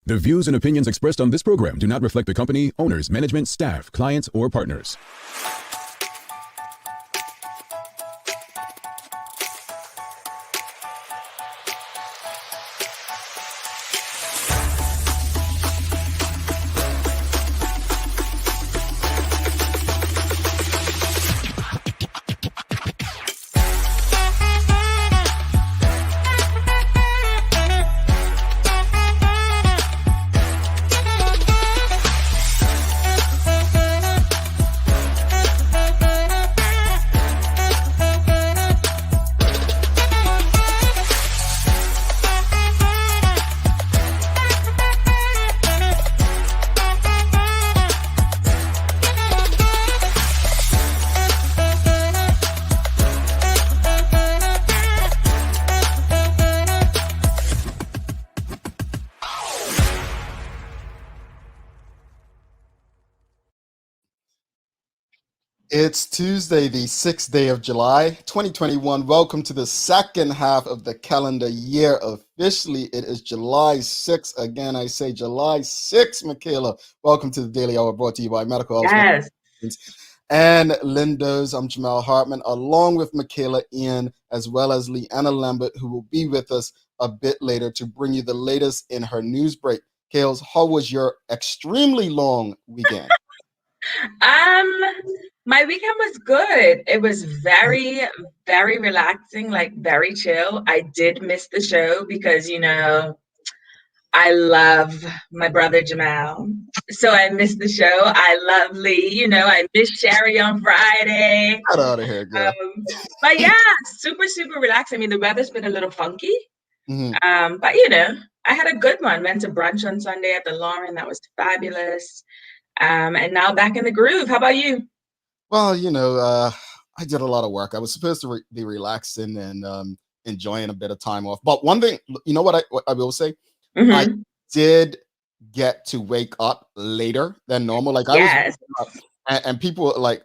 The views and opinions expressed on this program do not reflect the company, owners, management, staff, clients, or partners. It's Tuesday, the 6th day of July, 2021. Welcome to the second half of the calendar year. Officially, it is July 6th. Again, I say July 6th, Michaela. Welcome to the Daily Hour, brought to you by Medical Health and Lindo's. I'm Jamal Hartman, along with Michaela Ian, as well as Leanna Lambert, who will be with us a bit later to bring you the latest in her news break. Kales, how was your extremely long weekend? My weekend was good. It was very, very relaxing, like very chill. I did miss the show because, I love my brother Jamal. So I missed the show. I love Lee. I missed Sherry on Friday. Get out of here, girl. But yeah, super, super relaxed. I mean, the weather's been a little funky. Mm-hmm. But I had a good one. Went to brunch on Sunday at the Lauren. That was fabulous. And now back in the groove. How about you? Well, I did a lot of work. I was supposed to be relaxing and enjoying a bit of time off. But one thing, what I will say, Mm-hmm. I did get to wake up later than normal. Like I was waking up and people were like,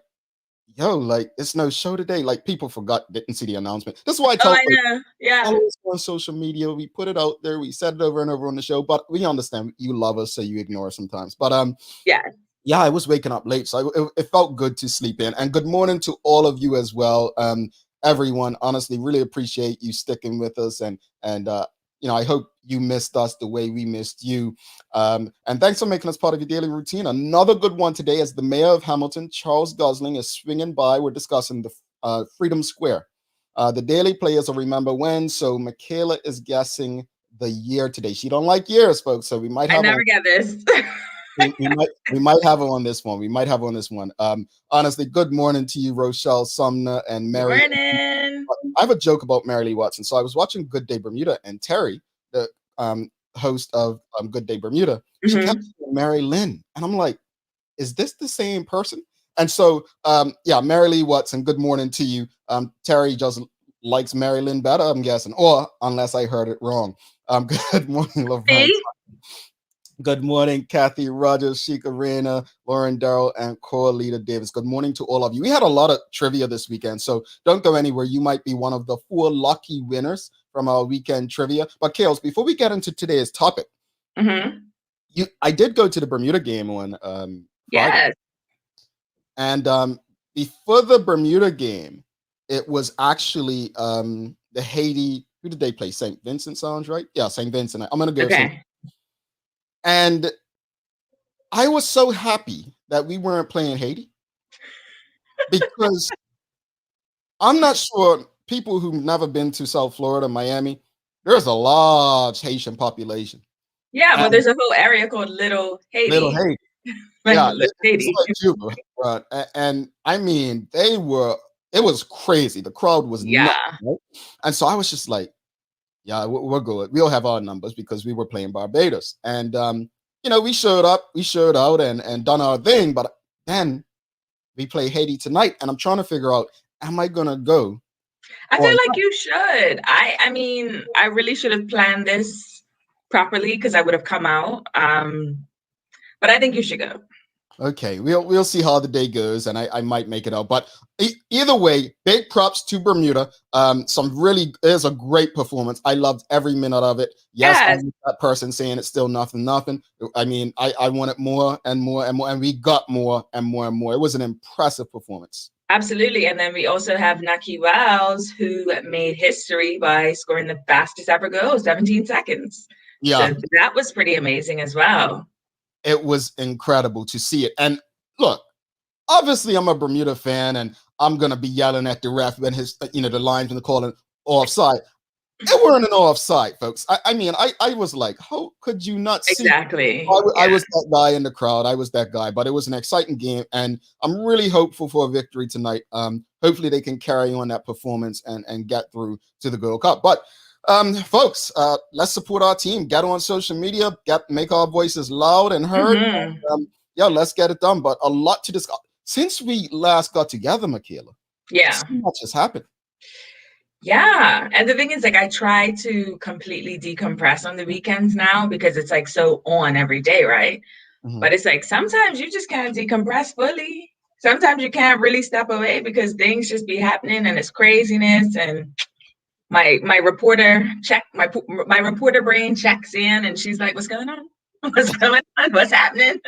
yo, like it's no show today. Like people didn't see the announcement. This is why I tell follow us on social media. We put it out there. We said it over and over on the show, but we understand you love us, so you ignore us sometimes. But yeah, I was waking up late, so it felt good to sleep in. And good morning to all of you as well, everyone. Honestly, really appreciate you sticking with us, and I hope you missed us the way we missed you. And thanks for making us part of your daily routine. Another good one today as the mayor of Hamilton, Charles Gosling, is swinging by. We're discussing the Freedom Square. The daily players will remember when. So Michaela is guessing the year today. She don't like years, folks, so we might have. I never get this. we might have her on this one. Honestly, good morning to you, Rochelle Sumner and Mary. Morning. I have a joke about Mary Lee Watson. So I was watching Good Day Bermuda, and Terry, the host of Good Day Bermuda, she kept saying Mary Lynn, and I'm like, is this the same person? And so Mary Lee Watson, good morning to you. Terry just likes Mary Lynn better, I'm guessing, or unless I heard it wrong. Good morning, Laverne. Good morning, Kathy Rogers, Sheikha Reyna, Lauren Darrell, and Coralita Davis. Good morning to all of you. We had a lot of trivia this weekend, so don't go anywhere. You might be one of the 4 lucky winners from our weekend trivia. But Kales, before we get into today's topic, I did go to the Bermuda game on Friday. And before the Bermuda game, it was actually the Haiti. Who did they play? St. Vincent sounds right? Yeah, St. Vincent. I'm going to go. Okay. And I was so happy that we weren't playing Haiti because I'm not sure people who've never been to South Florida, Miami, there's a large Haitian population. Yeah, but there's a whole area called Little Haiti. Little Haiti. Haiti. Cuba, and I mean, it was crazy. The crowd was nuts, right? And so I was just like, yeah, we're good. We'll have our numbers because we were playing Barbados. And, we showed out and done our thing. But then we play Haiti tonight. And I'm trying to figure out, am I going to go? I feel like you should. I mean, I really should have planned this properly because I would have come out. But I think you should go. Okay, we'll see how the day goes, and I might make it out. But either way, big props to Bermuda. There's a great performance. I loved every minute of it. Yes, Yes, I'm that person saying it's still nothing. I mean, I wanted more and more and more, and we got more and more and more. It was an impressive performance. absolutely. And then we also have Naki Wells, who made history by scoring the fastest ever goal, 17 seconds. Yeah, So that was pretty amazing as well. it was incredible to see it. And look, obviously I'm a Bermuda fan, and I'm gonna be yelling at the ref when the linesman calling offside. It weren't an offside, folks. I mean, I was like, how could you not see? Exactly. I Yeah. was that guy in the crowd. I was that guy, but it was an exciting game, and I'm really hopeful for a victory tonight. Hopefully they can carry on that performance and get through to the Gold Cup. But folks, let's support our team. Get on social media, make our voices loud and heard. Mhm. Yeah, let's get it done. But a lot to discuss since we last got together, Michaela. Yeah. So much has happened. Yeah. And the thing is, like, I try to completely decompress on the weekends now because it's like so on every day, right? Mhm. But it's like sometimes you just can't decompress fully. Sometimes you can't really step away because things just be happening and it's craziness. And my reporter my reporter brain checks in and she's like, "What's going on? What's going on? What's happening?"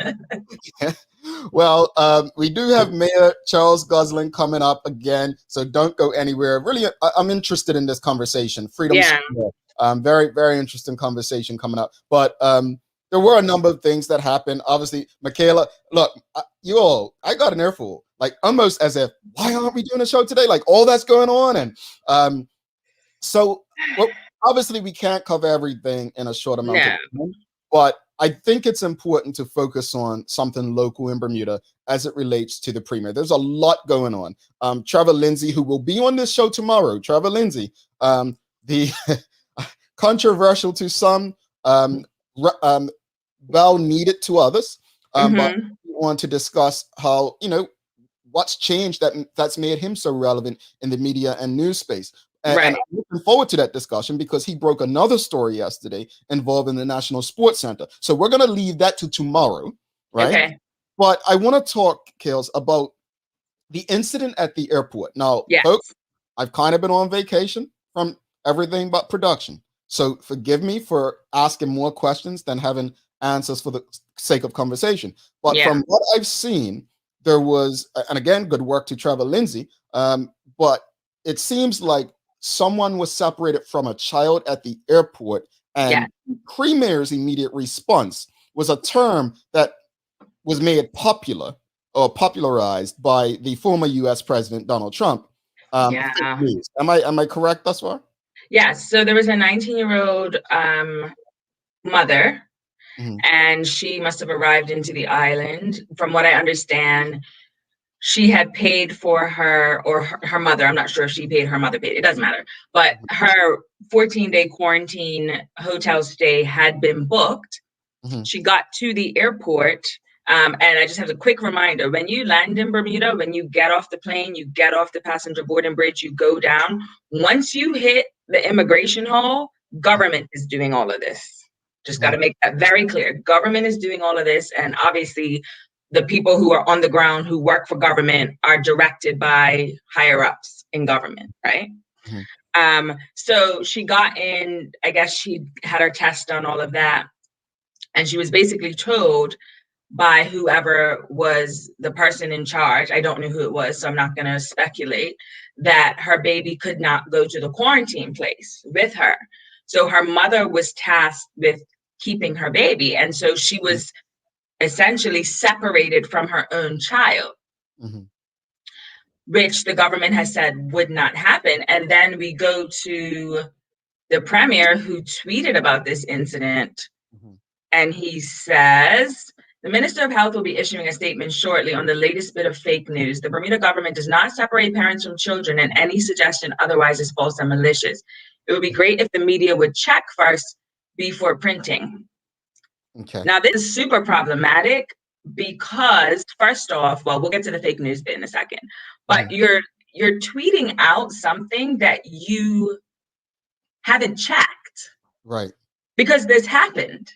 Well, we do have Mayor Charles Gosling coming up again, so don't go anywhere. Really, I'm interested in this conversation. Freedom Yeah. Square. Very, very interesting conversation coming up. But there were a number of things that happened. Obviously, Michaela, look, I got an earful, like almost as if, why aren't we doing a show today? Like all that's going on, and so well, obviously we can't cover everything in a short amount of No. time, but I think it's important to focus on something local in Bermuda as it relates to the premier. There's a lot going on. Trevor Lindsay, who will be on this show tomorrow, Trevor Lindsay, the controversial to some, well needed to others, but Mm-hmm. we want to discuss how what's changed that's made him so relevant in the media and news space. And Right. I'm looking forward to that discussion because he broke another story yesterday involving the National Sports Center. So we're going to leave that to tomorrow, right? Okay. But I want to talk, Kales, about the incident at the airport. Now, Yes. folks, I've kind of been on vacation from everything but production. So forgive me for asking more questions than having answers for the sake of conversation. But Yeah. from what I've seen, there was, and again, good work to Trevor Lindsay, but it seems like someone was separated from a child at the airport, Yeah. and the Premier's immediate response was a term that was made popular or popularized by the former U.S. President Donald Trump. Yeah. Fake news. Am I correct thus far? Yes. So there was a 19-year-old mother, Mhm. and she must have arrived into the island. From what I understand, she had paid for her mother. I'm not sure if she paid, her mother paid. It doesn't matter. But her 14-day quarantine hotel stay had been booked. Mhm. She got to the airport. And I just have a quick reminder, when you land in Bermuda, when you get off the plane, you get off the passenger boarding bridge, you go down. Once you hit the immigration hall, government is doing all of this. Just got to Mhm. make that very clear. Government is doing all of this. And obviously, the people who are on the ground who work for government are directed by higher ups in government, right? Mhm. So she got in, I guess she had her test done, all of that. And she was basically told by whoever was the person in charge, I don't know who it was, so I'm not going to speculate, that her baby could not go to the quarantine place with her. So her mother was tasked with keeping her baby. And so she was essentially separated from her own child, Mhm. which the government has said would not happen. And then we go to the premier who tweeted about this incident, Mhm. and he says, the Minister of Health will be issuing a statement shortly on the latest bit of fake news. The Bermuda government does not separate parents from children, and any suggestion otherwise is false and malicious. It would be great if the media would check first before printing. Okay. Now, this is super problematic because, first off, well, we'll get to the fake news bit in a second, but Mhm. you're tweeting out something that you haven't checked Right. because this happened.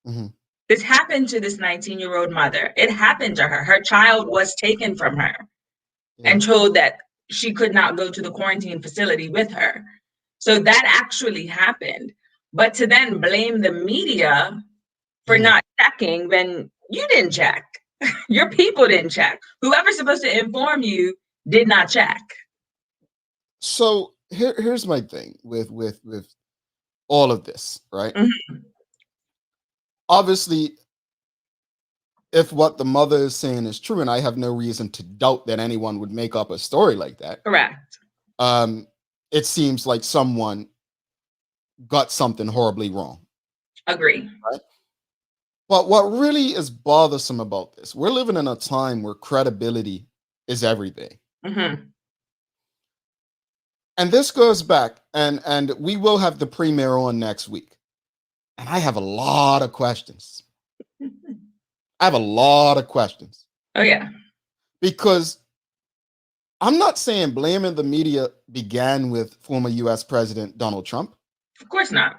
Mhm. This happened to this 19-year-old mother. It happened to her. Her child was taken from her and told that she could not go to the quarantine facility with her. So that actually happened. But to then blame the media for not checking when you didn't check, your people didn't check. Whoever's supposed to inform you did not check. So here's my thing with all of this, right? Obviously, if what the mother is saying is true, and I have no reason to doubt that anyone would make up a story like that. Correct. It seems like someone got something horribly wrong. Agree. Right? But what really is bothersome about this, we're living in a time where credibility is everything. And this goes back, and we will have the premier on next week. And I have a lot of questions. Oh, yeah. Because I'm not saying blaming the media began with former US President Donald Trump. Of course not.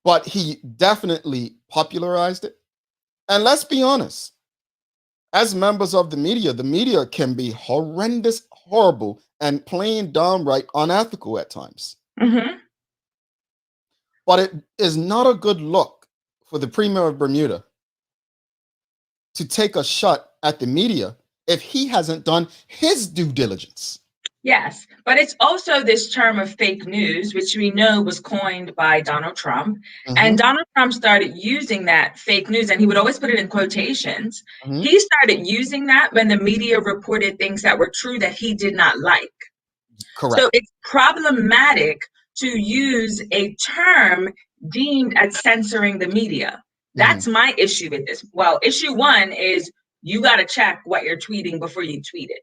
But he definitely popularized it. And let's be honest, as members of the media can be horrendous, horrible, and plain downright unethical at times. But it is not a good look for the Premier of Bermuda to take a shot at the media if he hasn't done his due diligence. Yes, but it's also this term of fake news, which we know was coined by Donald Trump. And Donald Trump started using that fake news, and he would always put it in quotations. He started using that when the media reported things that were true that he did not like. Correct. So it's problematic to use a term deemed as censoring the media. That's my issue with this. Well, issue one is you got to check what you're tweeting before you tweet it.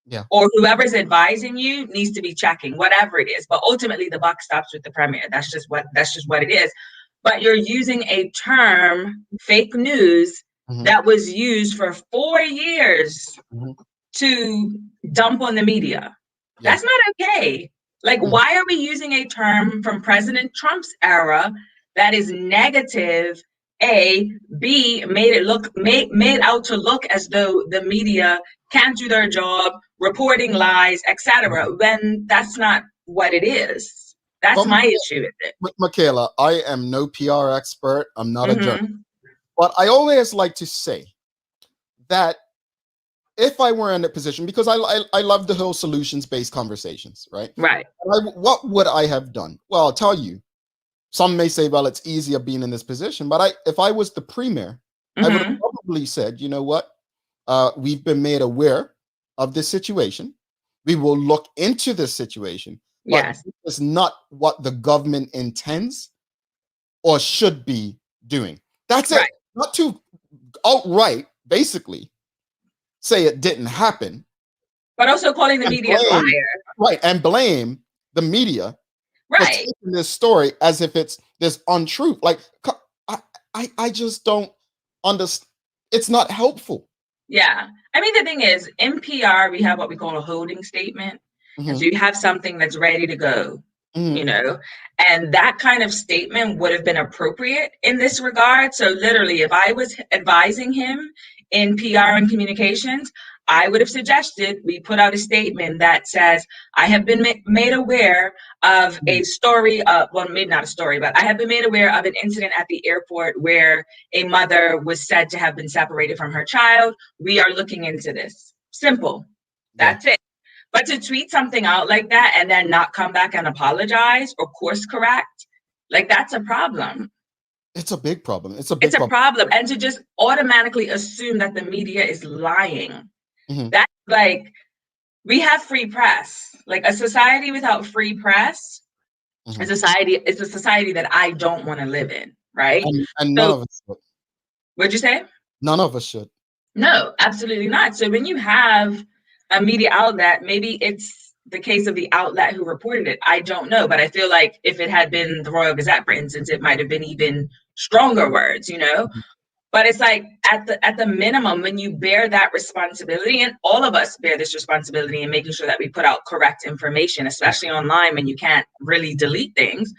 Yeah. Or whoever's advising you needs to be checking, whatever it is. But ultimately, the buck stops with the premier. That's just what it is. But you're using a term, fake news, that was used for 4 years to dump on the media. Yeah. That's not okay. Like, why are we using a term from President Trump's era that is negative? A, B, made out to look as though the media can't do their job, reporting lies, etc., when that's not what it is. That's my issue with it. Michaela, I am no PR expert. I'm not a journalist. But I always like to say that if I were in a position, because I love the whole solutions-based conversations, right? Right. What would I have done? Well, I'll tell you. Some may say, well, it's easier being in this position. But if I was the premier, I would have probably said, you know what? We've been made aware of this situation. We will look into this situation. Yes. But it's not what the government intends or should be doing. That's it. Not to outright, basically, say it didn't happen. But also calling the media a liar. Right. And blame the media. For taking this story as if it's this untruth. Like, I just don't understand. It's not helpful. Yeah. I mean, the thing is, in PR, we have what we call a holding statement. And so you have something that's ready to go, you know, and that kind of statement would have been appropriate in this regard. So literally, if I was advising him in PR and communications, I would have suggested we put out a statement that says, I have been made aware of a story, well, maybe not a story, but I have been made aware of an incident at the airport where a mother was said to have been separated from her child. We are looking into this. Simple. That's it. But to tweet something out like that and then not come back and apologize or course correct, like, that's a problem. It's a big problem. It's a problem. And to just automatically assume that the media is lying. That's like, we have free press. Like, a society without free press is a society that I don't want to live in, right? And none of us should. What'd you say? None of us should. No, absolutely not. So when you have a media outlet, maybe it's the case of the outlet who reported it. I don't know, but I feel like if it had been the Royal Gazette, for instance, it might have been even stronger words, you know? But it's like, at the minimum, when you bear that responsibility, and all of us bear this responsibility in making sure that we put out correct information, especially online when you can't really delete things.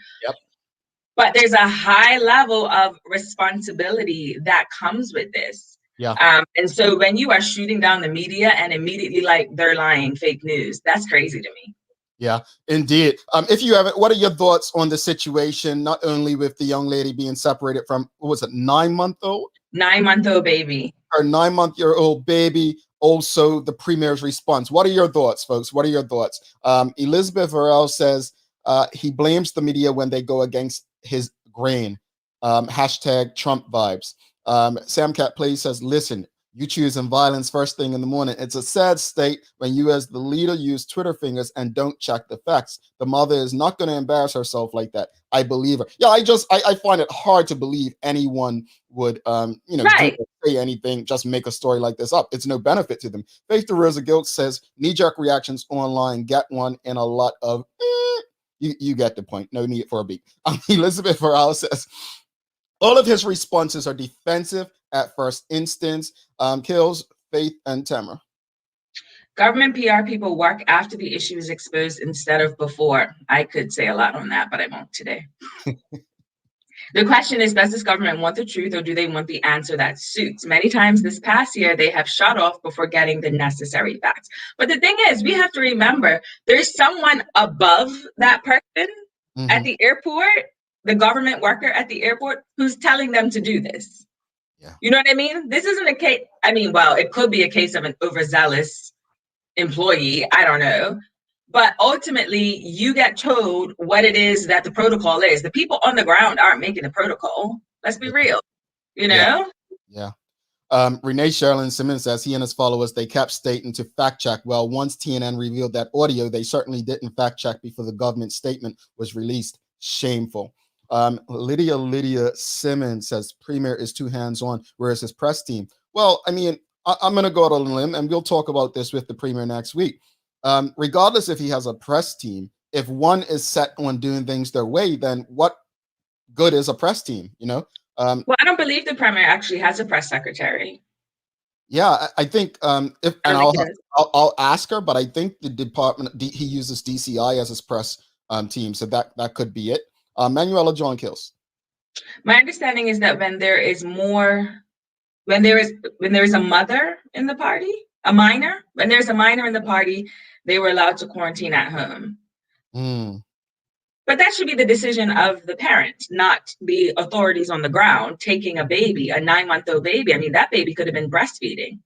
But there's a high level of responsibility that comes with this. Yeah. And so when you are shooting down the media and immediately like they're lying, fake news, that's crazy to me. Yeah, indeed. If you have it, what are your thoughts on the situation, not only with the young lady being separated from, what was it, 9-month-old? 9-month-old baby. Her 9-month-old baby, also the premier's response. What are your thoughts, folks? What are your thoughts? Elizabeth Varel says he blames the media when they go against his grain. Hashtag Trump vibes. Sam Cat Play says, listen, you choosing violence first thing in the morning. It's a sad state when you as the leader use Twitter fingers and don't check the facts. The mother is not going to embarrass herself like that. I believe her. Yeah, I find it hard to believe anyone would, Right. say anything, just make a story like this up. It's no benefit to them. Faith to Rosa Guilt says, knee-jerk reactions online, get one in a lot of, you get the point. No need for a beat. Elizabeth Varela says, all of his responses are defensive at first instance. Kills Faith and Tamara. Government PR people work after the issue is exposed instead of before. I could say a lot on that, but I won't today. The question is, does this government want the truth or do they want the answer that suits? Many times this past year, they have shut off before getting the necessary facts. But the thing is, we have to remember there's someone above that person at the airport, the government worker at the airport, who's telling them to do this. Yeah. You know what I mean? This isn't a case. I mean, well, it could be a case of an overzealous employee. I don't know. But ultimately, you get told what it is that the protocol is. The people on the ground aren't making the protocol. Let's be real, you know? Yeah. Renee Sherlin Simmons says he and his followers, they kept stating to fact check. Well, once TNN revealed that audio, they certainly didn't fact check before the government statement was released. Shameful. Lydia Simmons says Premier is too hands-on, whereas his press team. Well, I mean, I'm going to go out on a limb, and we'll talk about this with the Premier next week. Regardless if he has a press team, if one is set on doing things their way, then what good is a press team, Well, I don't believe the Premier actually has a press secretary. Yeah, I think I'll ask her, but I think the department, he uses DCI as his press team, so that could be it. Manuela John Kills. My understanding is that when there is a mother in the party, when there's a minor in the party, they were allowed to quarantine at home. But that should be the decision of the parent, not the authorities on the ground taking a baby, a 9-month-old baby. I mean, that baby could have been breastfeeding,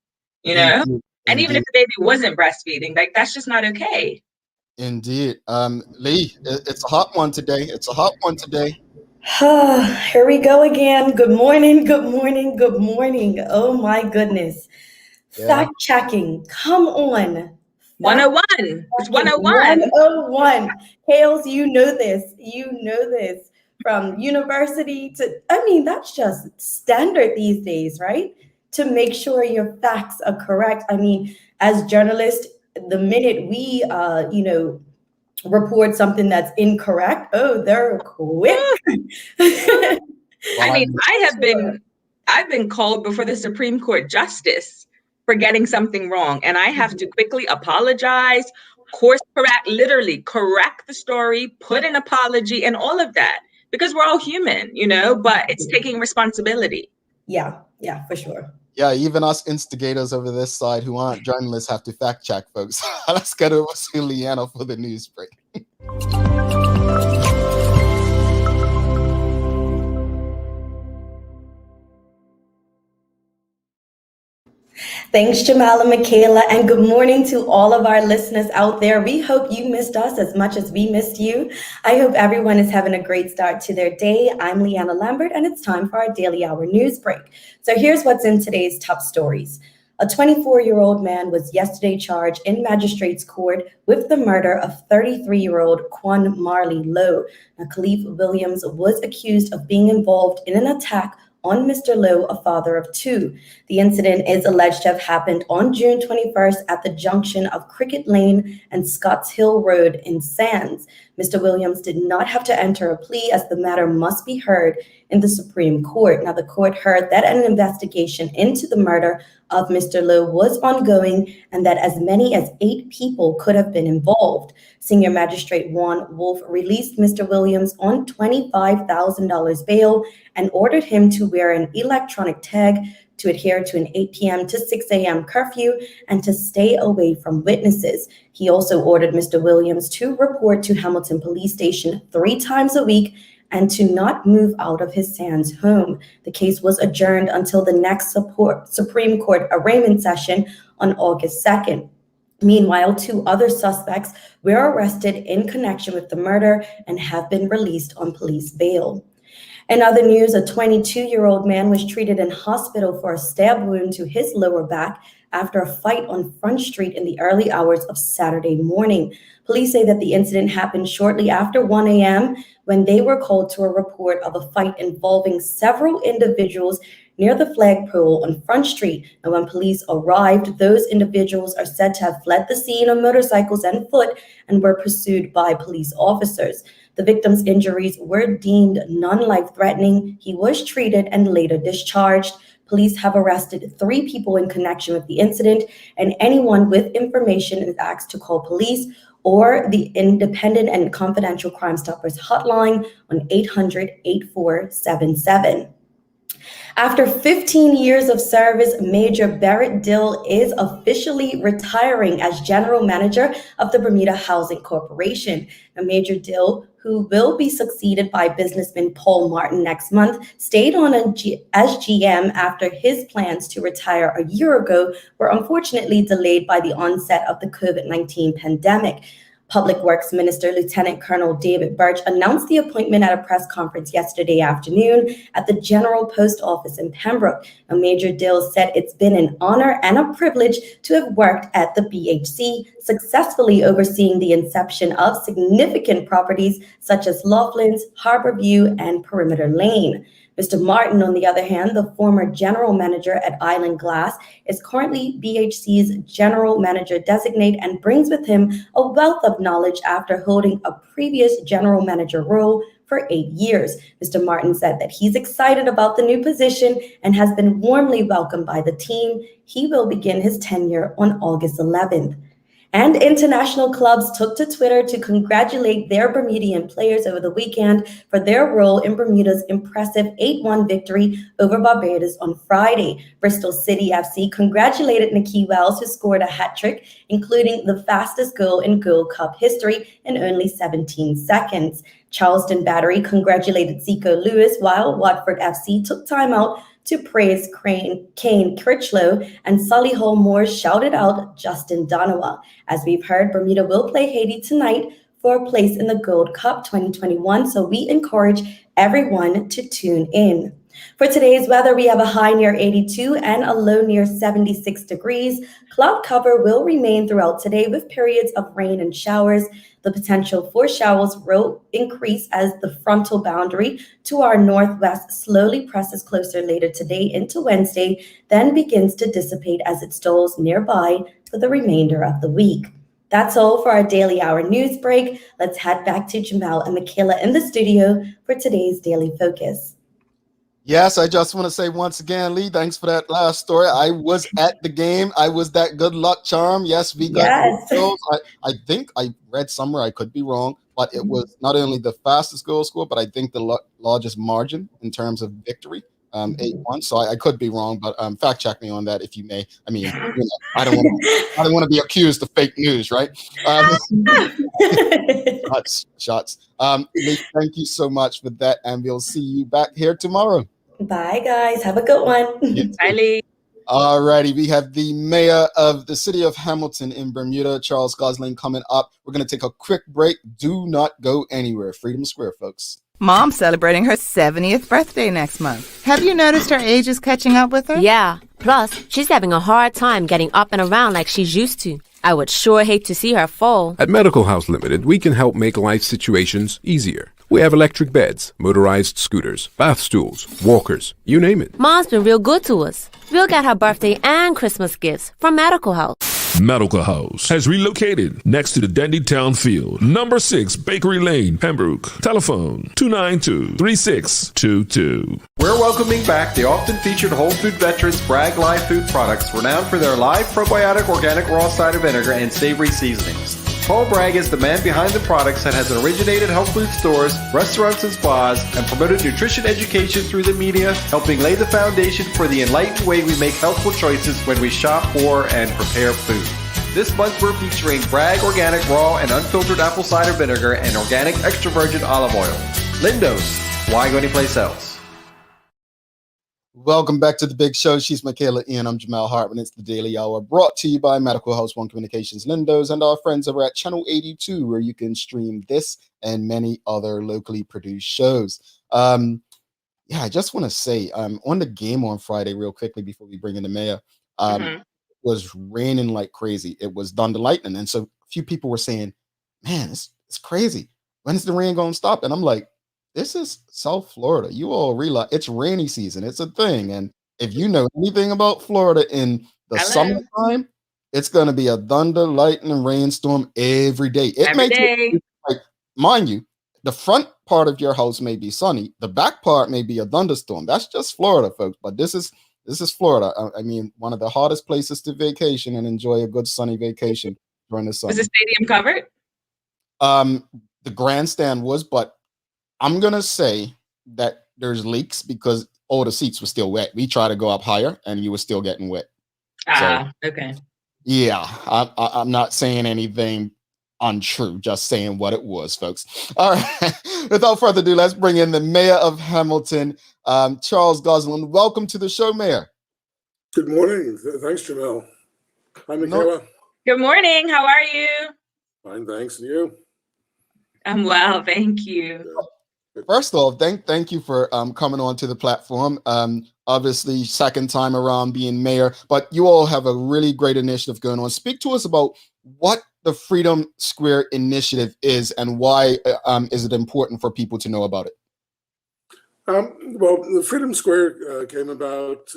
you know? Indeed. And even if the baby wasn't breastfeeding, like that's just not okay. Indeed. Lee, it's a hot one today. Here we go again. Good morning. Oh my goodness. Yeah. Fact checking. Come on. 101. It's 101. 101. Hales, you know this. From university to, that's just standard these days, right? To make sure your facts are correct. I mean, as journalists, the minute we, report something that's incorrect, they're quick. I mean, I've been called before the Supreme Court justice for getting something wrong, and I have to quickly apologize, course correct, literally correct the story, put an apology, and all of that, because we're all human, but it's taking responsibility. Yeah, for sure. Yeah, even us instigators over this side who aren't journalists have to fact check, folks. Let's get over to Leanna for the news break. Thanks, Jamal and Michaela, and good morning to all of our listeners out there. We hope you missed us as much as we missed you. I hope everyone is having a great start to their day. I'm Leanna Lambert, and it's time for our Daily Hour news break. So here's what's in today's top stories. A 24-year-old man was yesterday charged in magistrate's court with the murder of 33-year-old Quan Marley Lowe. Now, Khalif Williams was accused of being involved in an attack on Mr. Lowe, a father of two. The incident is alleged to have happened on June 21st at the junction of Cricket Lane and Scotts Hill Road in Sands. Mr. Williams did not have to enter a plea as the matter must be heard in the Supreme Court. Now, the court heard that an investigation into the murder of Mr. Lowe was ongoing and that as many as 8 people could have been involved. Senior Magistrate Juan Wolf released Mr. Williams on $25,000 bail and ordered him to wear an electronic tag, to adhere to an 8 p.m. to 6 a.m. curfew, and to stay away from witnesses. He also ordered Mr. Williams to report to Hamilton Police Station 3 times a week and to not move out of his Sands home. The case was adjourned until the next Supreme Court arraignment session on August 2nd. Meanwhile, 2 other suspects were arrested in connection with the murder and have been released on police bail. In other news, a 22-year-old man was treated in hospital for a stab wound to his lower back after a fight on Front Street in the early hours of Saturday morning. Police say that the incident happened shortly after 1 a.m. when they were called to a report of a fight involving several individuals near the flagpole on Front Street. And when police arrived, those individuals are said to have fled the scene on motorcycles and foot and were pursued by police officers. The victim's injuries were deemed non-life-threatening. He was treated and later discharged. Police have arrested 3 people in connection with the incident, and anyone with information is asked to call police or the Independent and Confidential Crime Stoppers hotline on 800-8477. After 15 years of service, Major Barrett Dill is officially retiring as general manager of the Bermuda Housing Corporation. Now, Major Dill, who will be succeeded by businessman Paul Martin next month, stayed on as GM after his plans to retire a year ago were unfortunately delayed by the onset of the COVID-19 pandemic. Public Works Minister Lieutenant Colonel David Birch announced the appointment at a press conference yesterday afternoon at the General Post Office in Pembroke. Now, Major Dill said it's been an honor and a privilege to have worked at the BHC, successfully overseeing the inception of significant properties such as Laughlin's, Harborview, and Perimeter Lane. Mr. Martin, on the other hand, the former general manager at Island Glass, is currently BHC's general manager designate and brings with him a wealth of knowledge after holding a previous general manager role for 8 years. Mr. Martin said that he's excited about the new position and has been warmly welcomed by the team. He will begin his tenure on August 11th. And international clubs took to Twitter to congratulate their Bermudian players over the weekend for their role in Bermuda's impressive 8-1 victory over Barbados on Friday. Bristol City FC congratulated Nikki Wells, who scored a hat-trick, including the fastest goal in Gold Cup history in only 17 seconds. Charleston Battery congratulated Zico Lewis, while Watford FC took time out to praise Kane Critchlow, and Solihull Moore shouted out Justin Donowa. As we've heard, Bermuda will play Haiti tonight for a place in the Gold Cup 2021, so we encourage everyone to tune in. For today's weather, we have a high near 82 and a low near 76 degrees. Cloud cover will remain throughout today with periods of rain and showers. The potential for showers will increase as the frontal boundary to our northwest slowly presses closer later today into Wednesday, then begins to dissipate as it stalls nearby for the remainder of the week. That's all for our Daily Hour news break. Let's head back to Jamal and Michaela in the studio for today's Daily Focus. Yes, I just want to say once again, Lee, thanks for that last story. I was at the game. I was that good luck charm. Yes, we got goals. I think I read somewhere, I could be wrong, but it was not only the fastest goal score, but I think the largest margin in terms of victory, 8-1. So I could be wrong, but fact check me on that if you may. I mean, I don't want to be accused of fake news, right? Shots. Lee, thank you so much for that, and we'll see you back here tomorrow. Bye, guys. Have a good one. Bye, Lee. All righty. We have the mayor of the city of Hamilton in Bermuda, Charles Gosling, coming up. We're going to take a quick break. Do not go anywhere. Freedom Square, folks. Mom's celebrating her 70th birthday next month. Have you noticed her age is catching up with her? Yeah. Plus, she's having a hard time getting up and around like she's used to. I would sure hate to see her fall. At Medical House Limited, we can help make life situations easier. We have electric beds, motorized scooters, bath stools, walkers, you name it. Mom's been real good to us. We'll get her birthday and Christmas gifts from Medical House. Medical House has relocated next to the Dendy Town Field, number 6 Bakery Lane, Pembroke. Telephone 292-3622. We're welcoming back the often featured Whole Food veterans Bragg Live Food Products, renowned for their live probiotic organic raw cider vinegar and savory seasonings. Paul Bragg is the man behind the products that has originated health food stores, restaurants, and spas, and promoted nutrition education through the media, helping lay the foundation for the enlightened way we make healthful choices when we shop for and prepare food. This month we're featuring Bragg Organic Raw and Unfiltered Apple Cider Vinegar and Organic Extra Virgin Olive Oil. Lindo's, why go anyplace else? Welcome back to the big show. She's Michaela Ian. I'm Jamal Hartman. It's the Daily Hour, brought to you by Medical House One Communications, Lindo's, and our friends over at Channel 82, where you can stream this and many other locally produced shows. I just want to say, on the game on Friday, real quickly before we bring in the mayor, it was raining like crazy. It was thunder lightning, and so a few people were saying, "Man, it's crazy. When is the rain going to stop?" And I'm like, this is South Florida. You all realize it's rainy season. It's a thing. And if you know anything about Florida in the summertime, it's going to be a thunder, lightning, rainstorm every day. Like, mind you, the front part of your house may be sunny. The back part may be a thunderstorm. That's just Florida, folks. But this is Florida. I mean, one of the hottest places to vacation and enjoy a good sunny vacation during the summer. Was the stadium covered? The grandstand was, but I'm going to say that there's leaks because all the seats were still wet. We tried to go up higher and you were still getting wet. Okay. Yeah, I'm not saying anything untrue, just saying what it was, folks. All right. Without further ado, let's bring in the mayor of Hamilton, Charles Gosling. Welcome to the show, Mayor. Good morning. Thanks, Jamel. Hi, Michaela. Good morning. How are you? Fine, thanks. And you? I'm well, thank you. First off, thank you for coming on to the platform. Obviously, second time around being mayor, but you all have a really great initiative going on. Speak to us about what the Freedom Square Initiative is and why is it important for people to know about it? Well, the Freedom Square came about,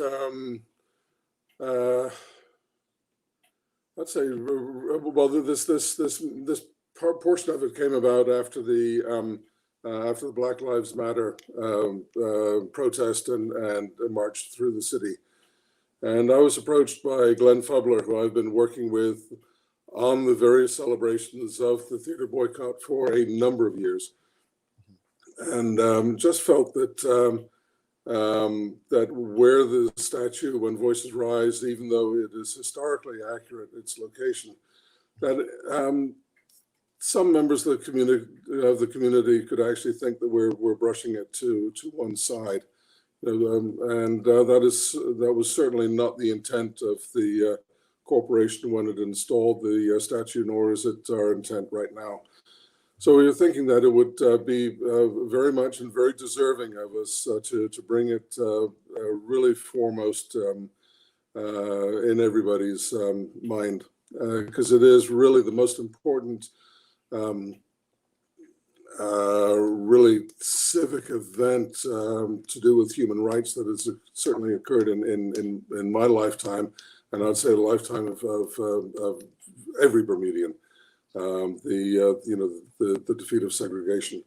let's say, well, this portion of it came about after the Black Lives Matter protest and march through the city. And I was approached by Glenn Fubler, who I've been working with on the various celebrations of the theater boycott for a number of years. And just felt that that where the statue, When Voices Rise, even though it is historically accurate, its location, that some members of the community could actually think that we're brushing it to one side, and that was certainly not the intent of the corporation when it installed the statue, nor is it our intent right now. So we were thinking that it would be very much and very deserving of us to bring it really foremost in everybody's mind, because it is really the most important really civic event to do with human rights that has certainly occurred in my lifetime, and I'd say the lifetime of every Bermudian. The defeat of segregation,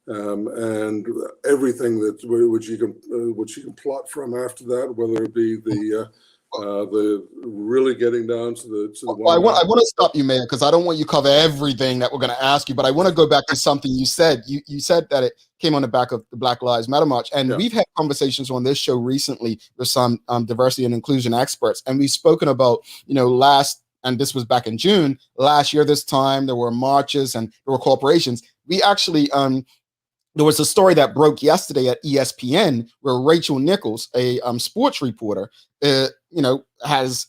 and everything which you can plot from after that, whether it be the really getting down to the. Well, I want to stop you, Mayor, because I don't want you to cover everything that we're going to ask you, but I want to go back to something you said. You said that it came on the back of the Black Lives Matter march, and we've had conversations on this show recently with some diversity and inclusion experts, and we've spoken about and this was back in June last year. This time there were marches and there were corporations. We actually there was a story that broke yesterday at ESPN where Rachel Nichols, a sports reporter, has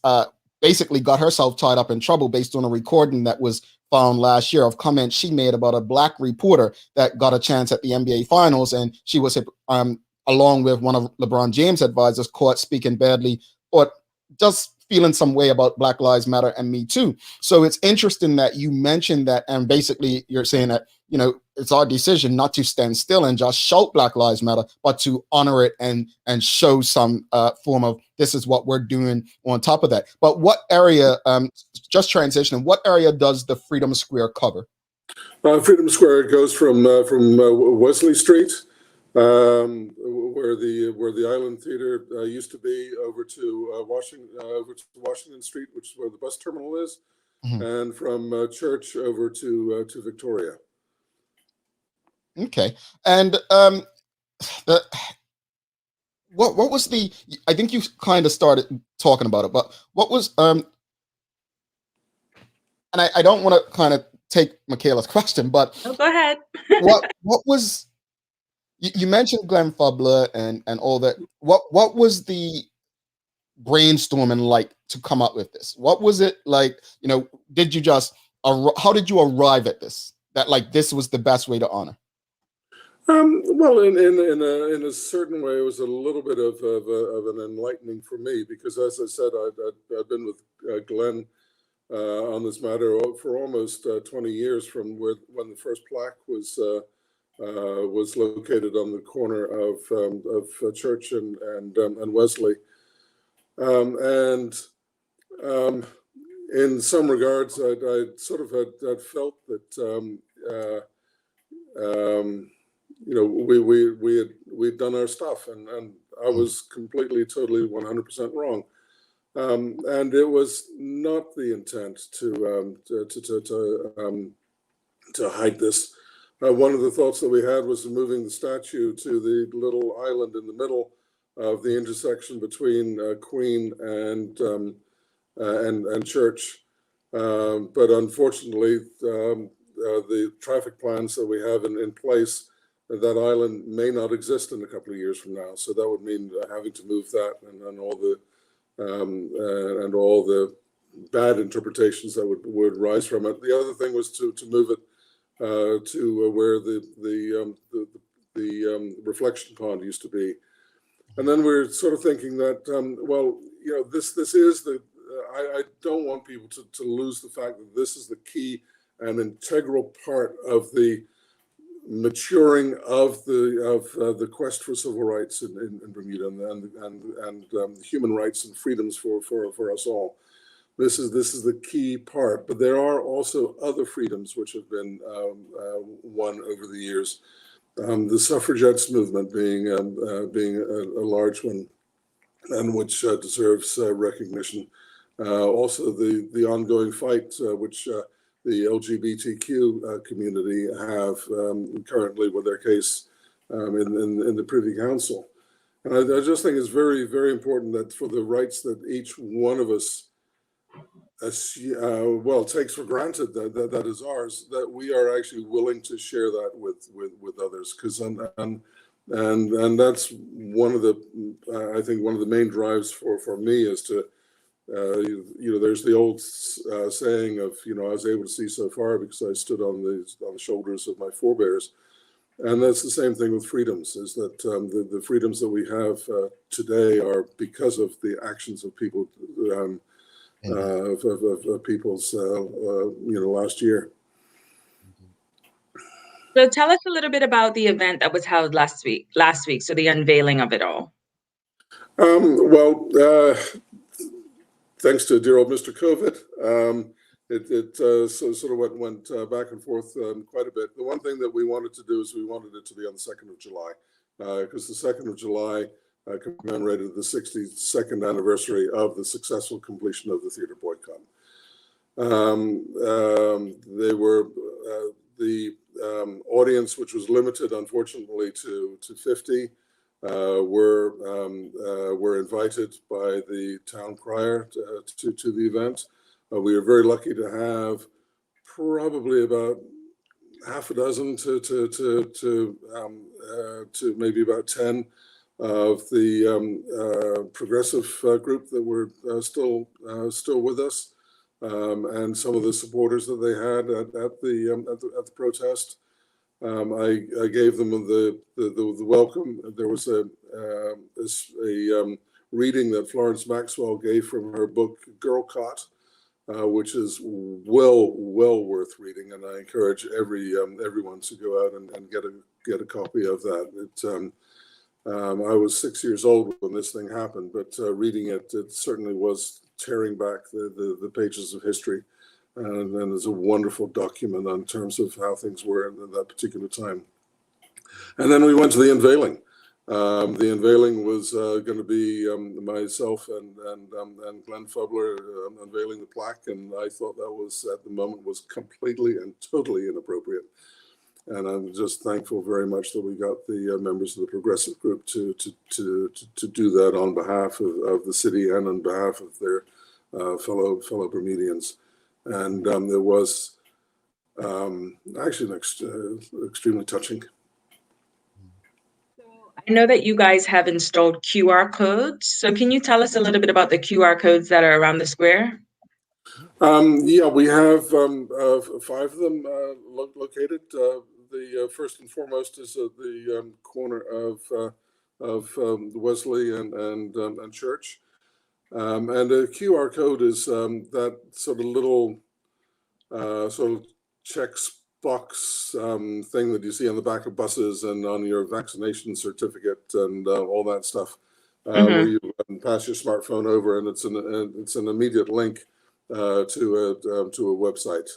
basically got herself tied up in trouble based on a recording that was found last year of comments she made about a black reporter that got a chance at the NBA Finals, and she was along with one of LeBron James' advisors caught speaking badly or just feeling some way about Black Lives Matter and Me Too. So it's interesting that you mentioned that, and basically you're saying that it's our decision not to stand still and just shout Black Lives Matter, but to honor it and show some form of this is what we're doing on top of that. But what area, just transitioning, what area does the Freedom Square cover? Freedom Square goes from Wesley Street, where the Island Theater used to be, over to Washington Street, which is where the bus terminal is, and from Church over to Victoria. Okay, and what was the? I think you kind of started talking about it, but what was and I don't want to kind of take Michaela's question, but go ahead. what was you mentioned Glenn Fubler and all that. What was the brainstorming like to come up with this? What was it like? Did you just how did you arrive at this? That like this was the best way to honor? Well, in a certain way, it was a little bit of an enlightening for me, because, as I said, I've been with Glenn on this matter for almost 20 years, from when the first plaque was located on the corner of Church and Wesley, and in some regards, I sort of had felt that. We'd done our stuff, and I was completely, totally, 100% wrong, and it was not the intent to hide this. One of the thoughts that we had was moving the statue to the little island in the middle of the intersection between Queen and Church, but unfortunately, the traffic plans that we have in place, that island may not exist in a couple of years from now. So that would mean having to move that, and all the bad interpretations that would rise from it. The other thing was to move it to where the reflection pond used to be. And then we're sort of thinking that this is the I don't want people to lose the fact that this is the key and integral part of the maturing of the quest for civil rights in Bermuda and human rights and freedoms for us all. This is the key part, but there are also other freedoms which have been won over the years. The suffragettes movement being a large one, and which deserves recognition. Also, the ongoing fight which the LGBTQ community have currently with their case in the Privy Council. And I just think it's very, very important that for the rights that each one of us takes for granted that is ours, that we are actually willing to share that with others, because and that's one of the I think one of the main drives for me is to there's the old saying of I was able to see so far because I stood on the shoulders of my forebears, and that's the same thing with freedoms. Is that the freedoms that we have today are because of the actions of people of people's last year. So tell us a little bit about the event that was held last week. So the unveiling of it all. Thanks to dear old Mr. COVID, it sort of went back and forth quite a bit. The one thing that we wanted to do is we wanted it to be on the 2nd of July, because the 2nd of July commemorated the 62nd anniversary of the successful completion of the theater boycott. They were the audience, which was limited, unfortunately, to 50. Were invited by the town crier to the event. We were very lucky to have probably about half a dozen to maybe about 10 of the progressive group that were still with us, and some of the supporters that they had at the protest. I gave them the welcome. There was a reading that Florence Maxwell gave from her book Girl Caught, which is well worth reading, and I encourage everyone to go out and get a copy of that. I was 6 years old when this thing happened, but reading it certainly was tearing back the pages of history, and then there's a wonderful document in terms of how things were at that particular time. And then we went to the unveiling. The unveiling was going to be myself and Glenn Fubler unveiling the plaque, and I thought that was, at the moment, was completely and totally inappropriate. And I'm just thankful very much that we got the members of the progressive group to do that on behalf of the city and on behalf of their fellow Bermudians. And there was actually extremely touching. I know that you guys have installed QR codes. So can you tell us a little bit about the QR codes that are around the square? Yeah, we have 5 of them located. The first and foremost is at the corner of Wesley and Church. And a QR code is that sort of little sort of checks box thing that you see on the back of buses and on your vaccination certificate and all that stuff, where you pass your smartphone over, and it's an immediate link to a website.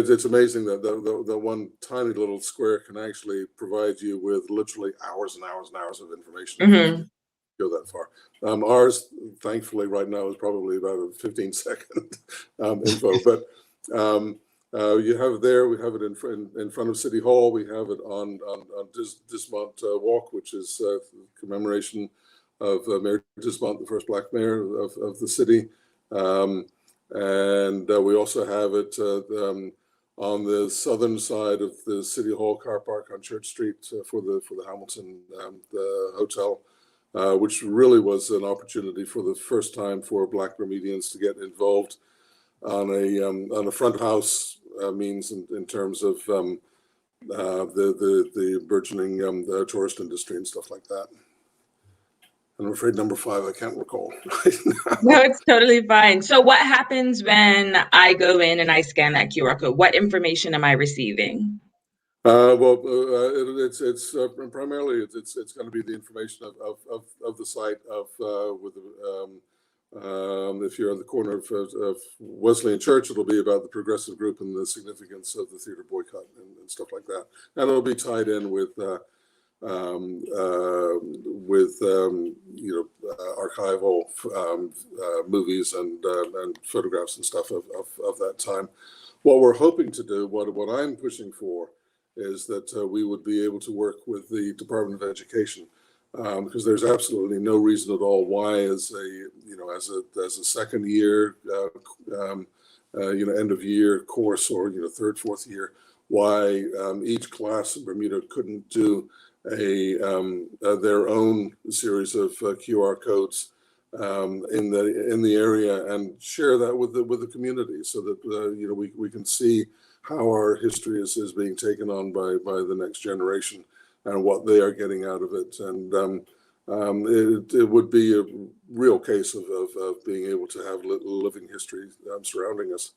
It's amazing that the one tiny little square can actually provide you with literally hours and hours and hours of information. Go that far. Ours, thankfully, right now is probably about a 15-second info. But you have it there. We have it in front of City Hall. We have it on Dismont Walk, which is commemoration of Mayor Dismont, the first Black mayor of the city. And we also have it on the southern side of the City Hall car park on Church Street for the Hamilton Hotel. Which really was an opportunity for the first time for Black Bermudians to get involved on a front house means in terms of the burgeoning tourist industry and stuff like that. I'm afraid number 5 I can't recall. No, it's totally fine. So what happens when I go in and I scan that QR code? What information am I receiving? It's primarily it's going to be the information of the site if you're on the corner of Wesley and Church, it'll be about the progressive group and the significance of the theater boycott and stuff like that, and it'll be tied in with archival movies and photographs and stuff of that time. What we're hoping to do, what I'm pushing for, is that we would be able to work with the Department of Education, because there's absolutely no reason at all why, as a second year, end of year course, or third, fourth year, why each class in Bermuda couldn't do their own series of QR codes in the area and share that with the community, so that we can see how our history is being taken on by the next generation and what they are getting out of it. And it would be a real case of being able to have living history surrounding us.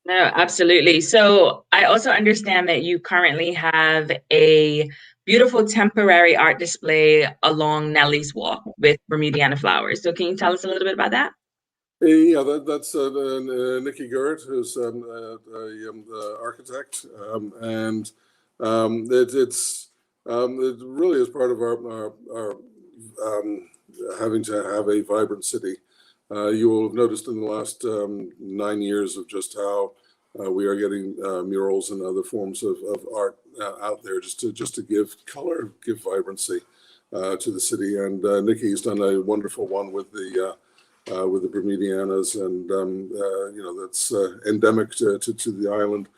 No, absolutely. So I also understand that you currently have a beautiful temporary art display along Nellie's Walk with Bermudiana flowers. So can you tell us a little bit about that? Yeah, that's Nikki Gert, who's an architect, and it really is part of our having to have a vibrant city. You will have noticed in the last 9 years of just how we are getting murals and other forms of art out there, just to give color, give vibrancy to the city. And Nikki's done a wonderful one with the Bermudianas, and that's endemic to the island.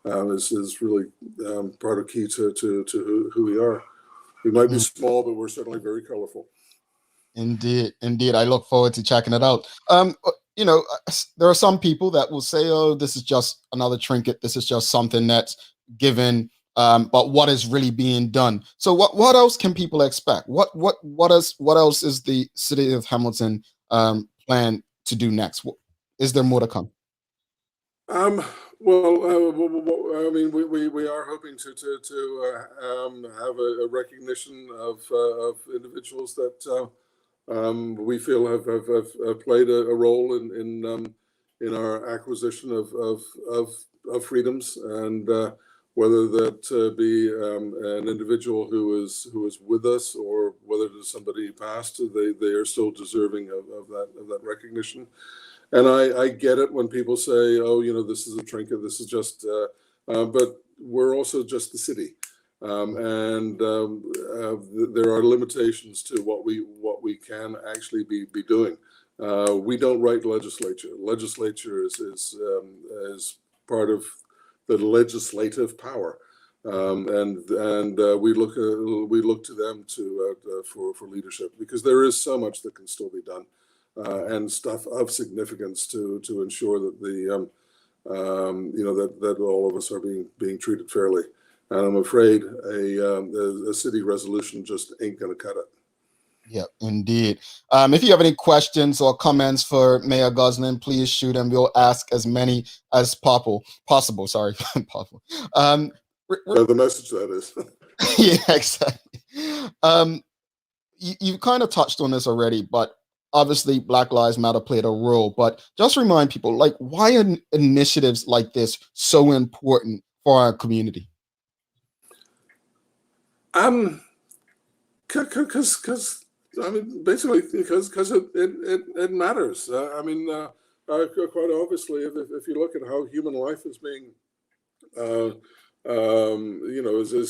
Is really part of key to who we are. We might be small, but we're certainly very colorful. Indeed. I look forward to checking it out. There are some people that will say, "Oh, this is just another trinket. This is just something that's given." But what is really being done? So what else can people expect? What else is the city of Hamilton plan to do next? Is there more to come? Well, I mean, we are hoping to have a recognition of individuals that we feel have played a role in our acquisition of freedoms, and whether that be an individual who is with us, or whether it is somebody passed, they are still deserving of that recognition. And I get it when people say, "Oh, this is a trinket. This is just," but we're also just the city, and there are limitations to what we can actually be doing. We don't write legislature. Legislature is part of the legislative power, and we look to them for leadership, because there is so much that can still be done. And stuff of significance to ensure that that all of us are being treated fairly. And I'm afraid a city resolution just ain't going to cut it. Yeah, indeed. If you have any questions or comments for Mayor Gosling, please shoot them. We'll ask as many as possible. Sorry, possible. The message, that is. Yeah, exactly. You kind of touched on this already, but obviously Black Lives Matter played a role. But just remind people, why are initiatives like this so important for our community? Because I mean, basically, because it matters. Quite obviously, if you look at how human life is being,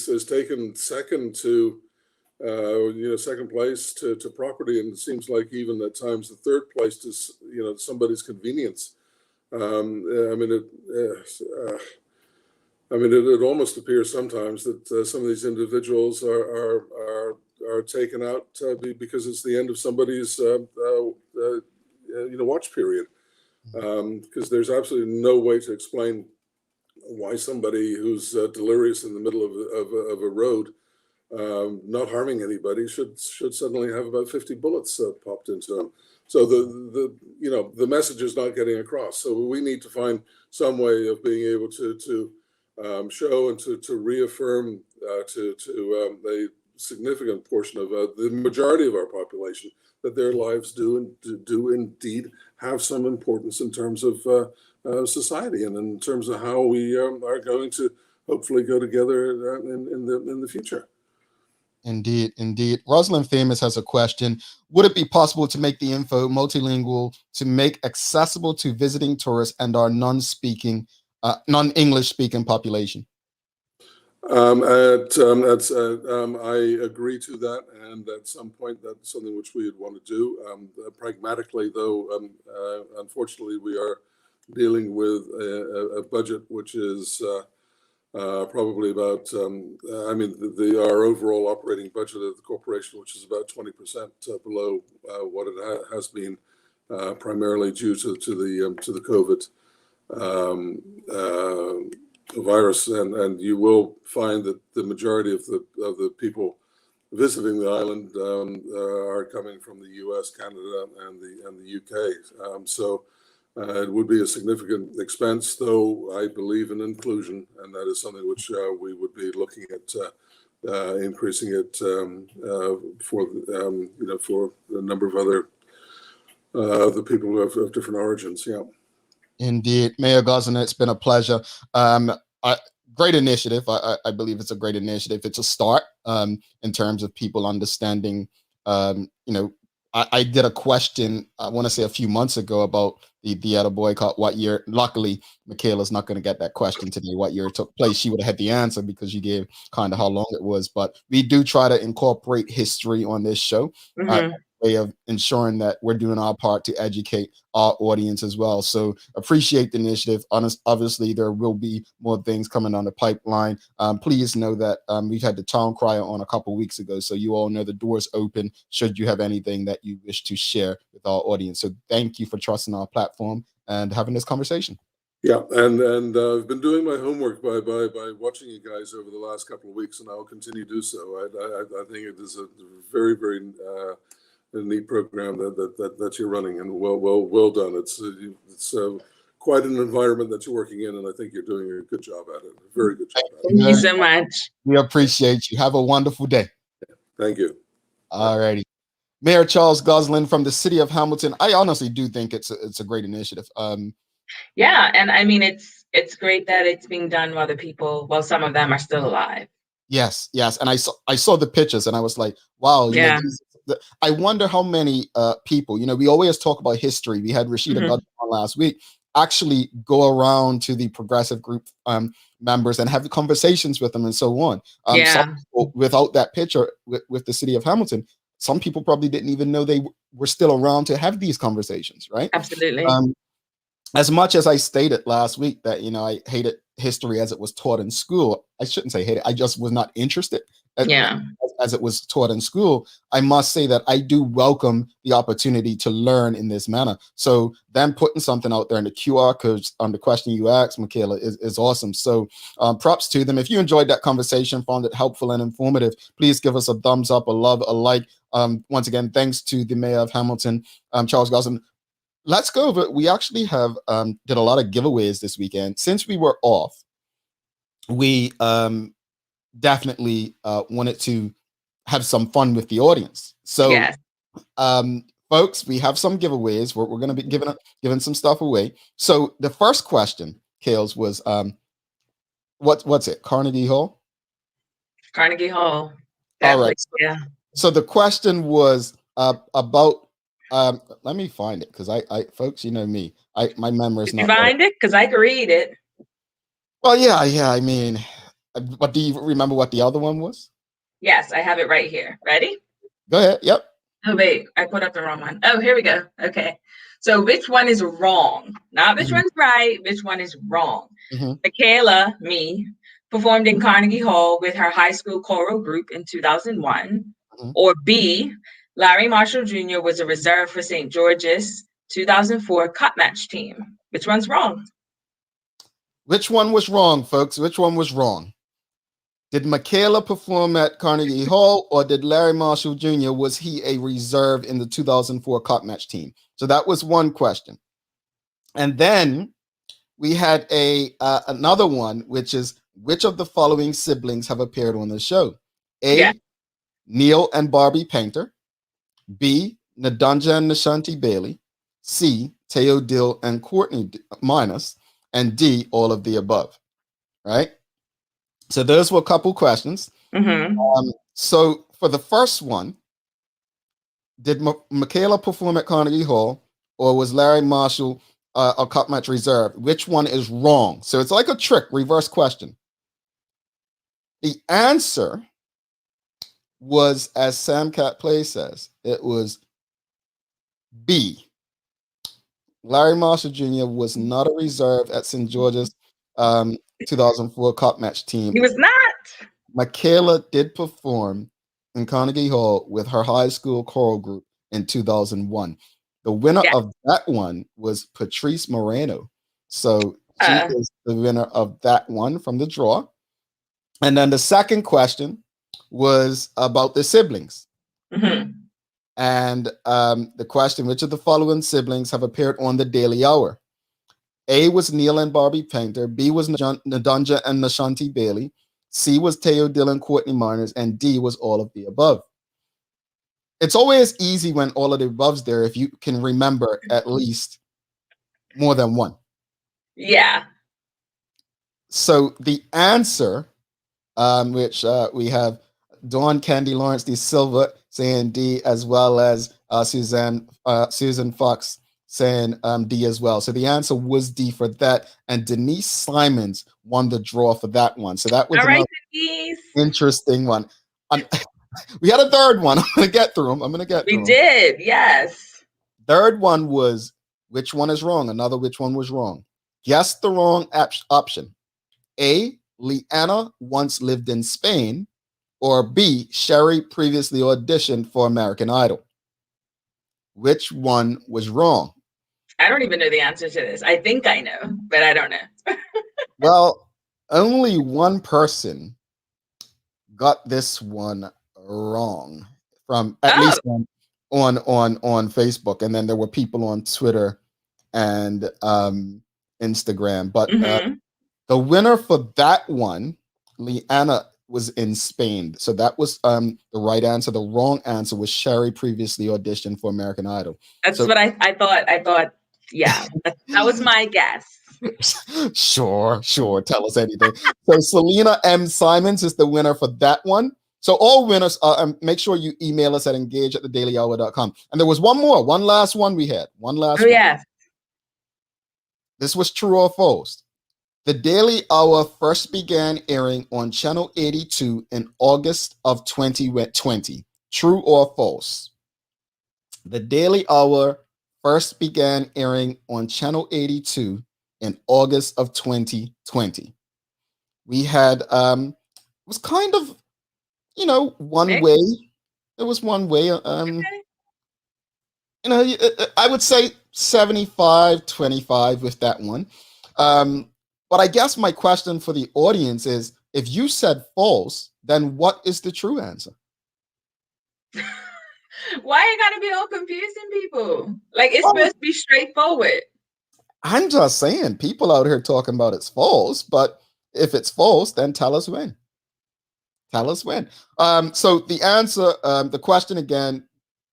is taken second to, second place to property, and it seems like even at times the third place to, somebody's convenience. It almost appears sometimes that some of these individuals are taken out because it's the end of somebody's watch period. Because there's absolutely no way to explain why somebody who's delirious in the middle of a road, not harming anybody, should suddenly have about 50 bullets popped into them. So the message is not getting across. So we need to find some way of being able to show and to reaffirm to a significant portion of the majority of our population that their lives do indeed have some importance in terms of society, and in terms of how we are going to hopefully go together in the future. Indeed. Rosalind Famous has a question. Would it be possible to make the info multilingual to make accessible to visiting tourists and our non-English speaking population? I agree to that, and at some point that's something which we would want to do. Pragmatically, though, unfortunately, we are dealing with a budget which is probably about, our overall operating budget of the corporation, which is about 20% below what it has been, primarily due to the COVID virus, and you will find that the majority of the people visiting the island are coming from the U.S., Canada, and the UK. So it would be a significant expense, though I believe in inclusion, and that is something which we would be looking at increasing it for a number of other people who have different origins. Yeah. Indeed. Mayor Gosling, it's been a pleasure. Great initiative. I believe it's a great initiative. It's a start in terms of people understanding. I did a question, I want to say a few months ago, about the theater boycott, what year. Luckily, Michaela's not going to get that question today, what year it took place. She would have had the answer because you gave kind of how long it was. But we do try to incorporate history on this show. Way of ensuring that we're doing our part to educate our audience as well. So appreciate the initiative. Obviously, there will be more things coming on the pipeline. Please know that we've had the town crier on a couple weeks ago, so you all know the door's open should you have anything that you wish to share with our audience. So thank you for trusting our platform and having this conversation. Yeah, and I've been doing my homework by watching you guys over the last couple of weeks, and I'll continue to do so. I think it is a very, very neat program that you're running, and well done. It's quite an environment that you're working in, and I think you're doing a good job at it. A very good job at it. Thank you so much. We appreciate you. Have a wonderful day. Thank you. All righty. Mayor Charles Gosling from the city of Hamilton. I honestly do think it's a great initiative. Yeah, and I mean it's great that it's being done while some of them are still alive. Yes, and I saw the pictures and I was like, wow. Yeah. I wonder how many people, we always talk about history. We had Rashida Gudger on last week, actually go around to the progressive group members and have conversations with them and so on. Some people, without that picture with the city of Hamilton, some people probably didn't even know they were still around to have these conversations, right? Absolutely. As much as I stated last week that, I hated history as it was taught in school, I shouldn't say hate it. I just was not interested as it was taught in school. I must say that I do welcome the opportunity to learn in this manner. So them putting something out there in the QR codes on the question you asked, Michaela, is awesome. So props to them. If you enjoyed that conversation, found it helpful and informative, please give us a thumbs up, a love, a like. Once again, thanks to the mayor of Hamilton, Charles Gosling. Let's go over. We actually have did a lot of giveaways this weekend. Since we were off, we definitely wanted to have some fun with the audience. So, folks, we have some giveaways. We're going to be giving some stuff away. So the first question, Kales, was what's it? Carnegie Hall? Carnegie Hall. All right. Yeah. So the question was about. Let me find it because I folks, you know me. My memory is not. Find it because I can read it. Well, yeah. I mean, but do you remember what the other one was? Yes, I have it right here. Ready? Go ahead. Yep. Oh wait, I put up the wrong one. Oh, here we go. Okay. So which one is wrong? Not which one's right. Which one is wrong? Michaela, me, performed in Carnegie Hall with her high school choral group in 2001. Or B, Larry Marshall Jr. was a reserve for St. George's 2004 Cup Match team. Which one's wrong? Which one was wrong, folks? Which one was wrong? Did Michaela perform at Carnegie Hall, or did Larry Marshall Jr., was he a reserve in the 2004 Cup Match team? So that was one question. And then we had another one, which is, which of the following siblings have appeared on the show? A, Neil and Barbie Painter. B, Nadanja and Nashanti Bailey. C, Teo Dill and Courtney Minus. And D, all of the above. Right? So those were a couple questions. So for the first one, did Michaela perform at Carnegie Hall, or was Larry Marshall a Cup Match reserve? Which one is wrong? So it's like a trick, reverse question. The answer was, as Sam Cat Play says, it was B. Larry Marshall Jr. was not a reserve at St. George's 2004 Cup Match team. He was not. Michaela did perform in Carnegie Hall with her high school choral group in 2001. The winner of that one was Patrice Moreno. So she is the winner of that one from the draw. And then the second question was about the siblings. And the question, which of the following siblings have appeared on the Daily Hour? A was Neil and Barbie Painter. B was Nadanja and Nashanti Bailey. C was Teo Dill and Courtney Miners. And D was all of the above. It's always easy when all of the above's there if you can remember at least more than one. Yeah. So the answer, which we have Dawn Candy Lawrence de Silva saying D, as well as Susan Fox saying D as well. So the answer was D for that. And Denise Simons won the draw for that one. So that was an interesting one. We had a third one. I'm going to get through them. We did, yes. Third one was, which one is wrong? Another which one was wrong. Guess the wrong option. A, Leanna once lived in Spain. Or B, Sherry previously auditioned for American Idol. Which one was wrong? I don't even know the answer to this. I think I know, but I don't know. Well, only one person got this one wrong from at least on Facebook, and then there were people on Twitter and Instagram. But the winner for that one, Leanna, was in Spain. So that was the right answer. The wrong answer was Sherry, previously auditioned for American Idol. That's what I thought. I thought, yeah, that was my guess. Sure. Tell us anything. So Selena M. Simons is the winner for that one. So all winners, make sure you email us at engage@thedailyhour.com. And there was one last one we had. One last one. Yes. This was true or false. The Daily Hour first began airing on Channel 82 in August of 2020. True or false? The Daily Hour first began airing on Channel 82 in August of 2020. We had, it was kind of, one way. It was one way. I would say 75-25 with that one. But I guess my question for the audience is, if you said false, then what is the true answer? Why you gotta be all confusing people? Like, it's supposed to be straightforward. I'm just saying, people out here talking about it's false, but if it's false, then tell us when. Tell us when. So the answer, the question again,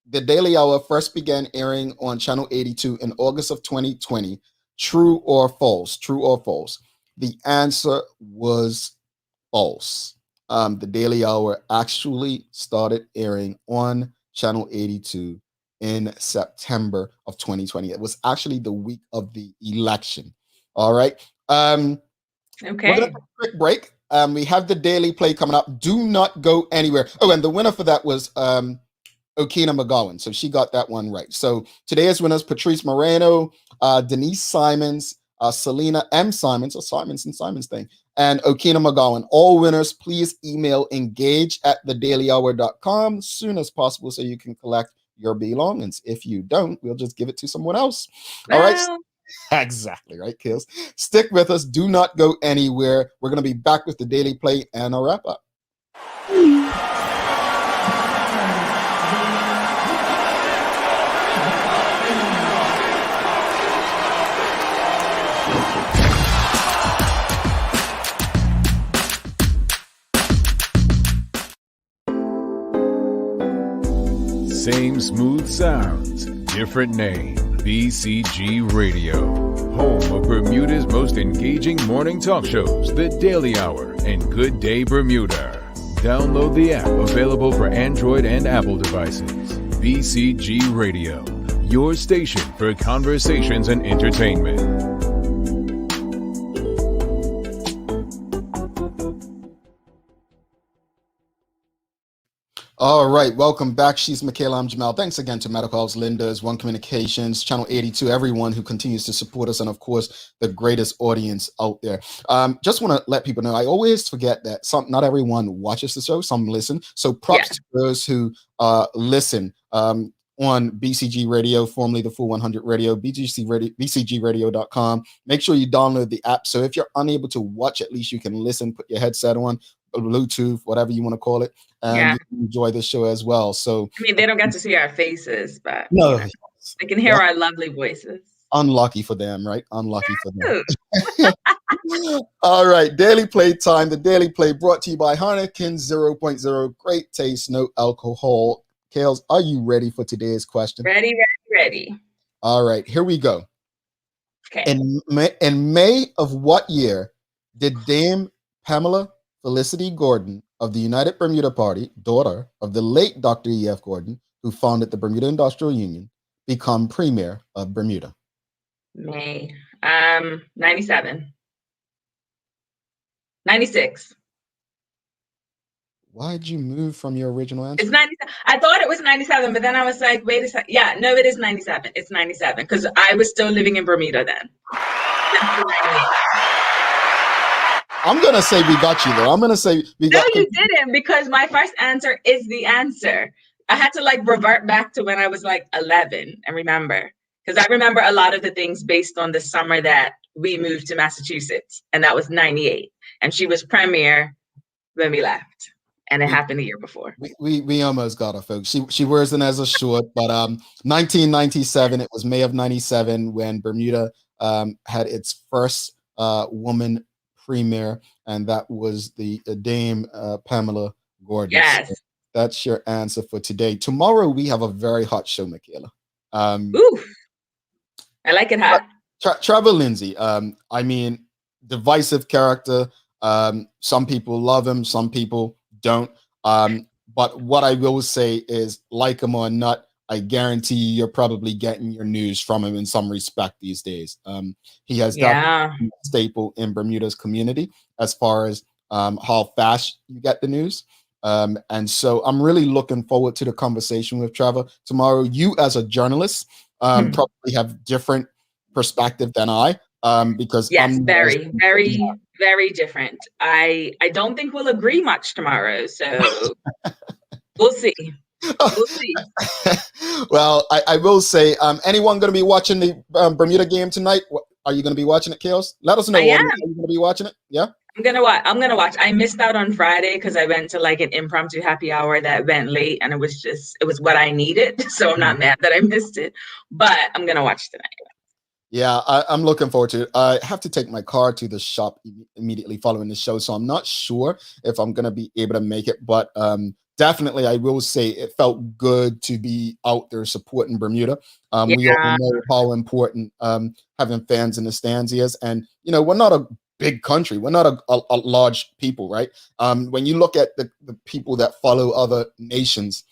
the Daily Hour first began airing on Channel 82 in August of 2020. True or false? True or false? The answer was false. The Daily Hour actually started airing on Channel 82 in September of 2020. It was actually the week of the election. All right. Okay. We're going to take a quick break. We have the Daily Play coming up. Do not go anywhere. Oh, and the winner for that was Okina McGowan. So she got that one right. So today's winners, Patrice Moreno, Denise Simons, Selena M. Simons, or Simons and Simons thing, and Okina McGowan. All winners, please email engage@thedailyhour.com as soon as possible so you can collect your belongings. If you don't, we'll just give it to someone else. All right. Exactly right, Kills. Stick with us. Do not go anywhere. We're going to be back with the Daily Play and a wrap up. Same smooth sounds, different name. BCG Radio, home of Bermuda's most engaging morning talk shows, The Daily Hour and Good Day Bermuda. Download the app, available for Android and Apple devices. BCG Radio, your station for conversations and entertainment. All right, welcome back. She's Michaela. I'm Jamal. Thanks again to Medical House, Linda's, One Communications, Channel 82, everyone who continues to support us, and of course, the greatest audience out there. Just want to let people know, I always forget that not everyone watches the show, some listen. So props to those who listen on BCG Radio, formerly the Full 100 Radio, bcgradio.com. Make sure you download the app. So if you're unable to watch, at least you can listen, put your headset on, Bluetooth, whatever you want to call it, and you can enjoy the show as well. So I mean, they don't get to see our faces, but no, they can hear our lovely voices. Unlucky for them, right? Unlucky for them. All right, Daily Play time. The Daily Play brought to you by Heineken 0.0. Great taste, no alcohol. Kales, are you ready for today's question? Ready. All right, here we go. Okay. In May of what year did Dame Pamela Felicity Gordon of the United Bermuda Party, daughter of the late Dr. E.F. Gordon, who founded the Bermuda Industrial Union, become Premier of Bermuda? May 97. 96. Why'd you move from your original answer? It's 97. I thought it was 97, but then I was like, wait a second. Yeah, no, it is 97. It's 97 because I was still living in Bermuda then. I'm going to say we got you, though. I'm going to say we got you. No, you didn't, because my first answer is the answer. I had to revert back to when I was 11 and remember. Because I remember a lot of the things based on the summer that we moved to Massachusetts. And that was 98. And she was premier when we left. and it happened the year before. We almost got her, folks. She wears it as a short, but 1997. It was May of '97 when Bermuda had its first woman premier, and that was the Dame Pamela Gordon. Yes. So that's your answer for today. Tomorrow we have a very hot show, Michaela. Ooh, I like it hot. Trevor Lindsay. I mean, divisive character. Some people love him, some people don't. But what I will say is, like him or not, I guarantee you're probably getting your news from him in some respect these days. He has definitely a staple in Bermuda's community as far as how fast you get the news. And so I'm really looking forward to the conversation with Trevor tomorrow. You, as a journalist, probably have different perspective than I, because I'm very different. I don't think we'll agree much tomorrow, so we'll see. We'll see. Well, I will say, anyone going to be watching the Bermuda game tonight? Are you going to be watching it, Chaos? Let us know. Are you going to be watching it? Yeah. I'm gonna watch. I missed out on Friday because I went to like an impromptu happy hour that went late, and it was what I needed. So I'm not mad that I missed it, but I'm gonna watch tonight. Yeah, I'm looking forward to it. I have to take my car to the shop immediately following the show, so I'm not sure if I'm going to be able to make it. But definitely, I will say it felt good to be out there supporting Bermuda. We all know how important having fans in the stands is. And, we're not a big country. We're not a large people, right? When you look at the people that follow other nations,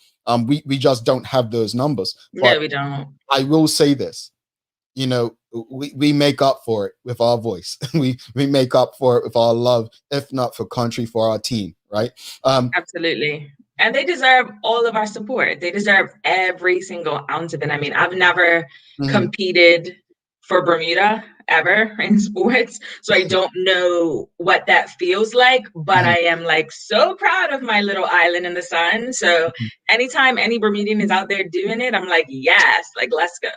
we just don't have those numbers. No, we don't. I will say this. We make up for it with our voice. we make up for it with our love, if not for country, for our team, right? Absolutely. And they deserve all of our support. They deserve every single ounce of it. I mean, I've never competed for Bermuda ever in sports, so I don't know what that feels like, but I am like so proud of my little island in the sun. So anytime any Bermudian is out there doing it, I'm like, yes, like, let's go.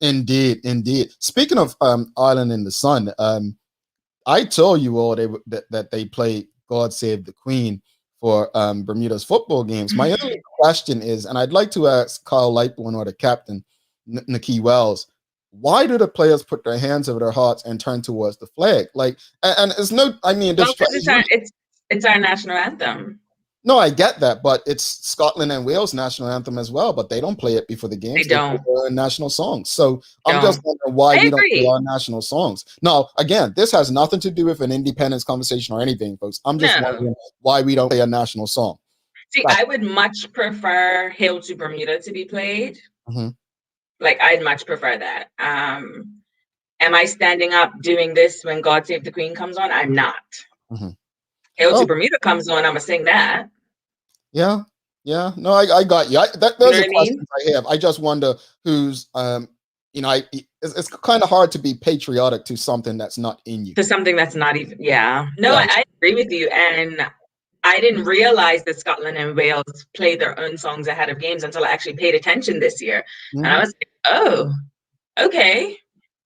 Indeed. Speaking of Island in the Sun, I told you all that they play God Save the Queen for Bermuda's football games. My only question is, and I'd like to ask Kyle Lightbourne or the captain, Nikki Wells, why do the players put their hands over their hearts and turn towards the flag? Like, and it's no, I mean, it's our national anthem. No, I get that, but it's Scotland and Wales national anthem as well, but they don't play it before the games. They don't. Play their national songs. So I'm just wondering why we don't play our national songs. Now, again, this has nothing to do with an independence conversation or anything, folks. I'm just wondering why we don't play a national song. See, I would much prefer Hail to Bermuda to be played. Like, I'd much prefer that. Am I standing up doing this when God Save the Queen comes on? I'm not. Hail to Bermuda comes on, I'm going to sing that. Yeah. No, I got you. Those are questions I have. I just wonder who's, it's kind of hard to be patriotic to something that's not in you. To something that's not even, No, I agree with you. And I didn't realize that Scotland and Wales played their own songs ahead of games until I actually paid attention this year. And I was like, oh, okay.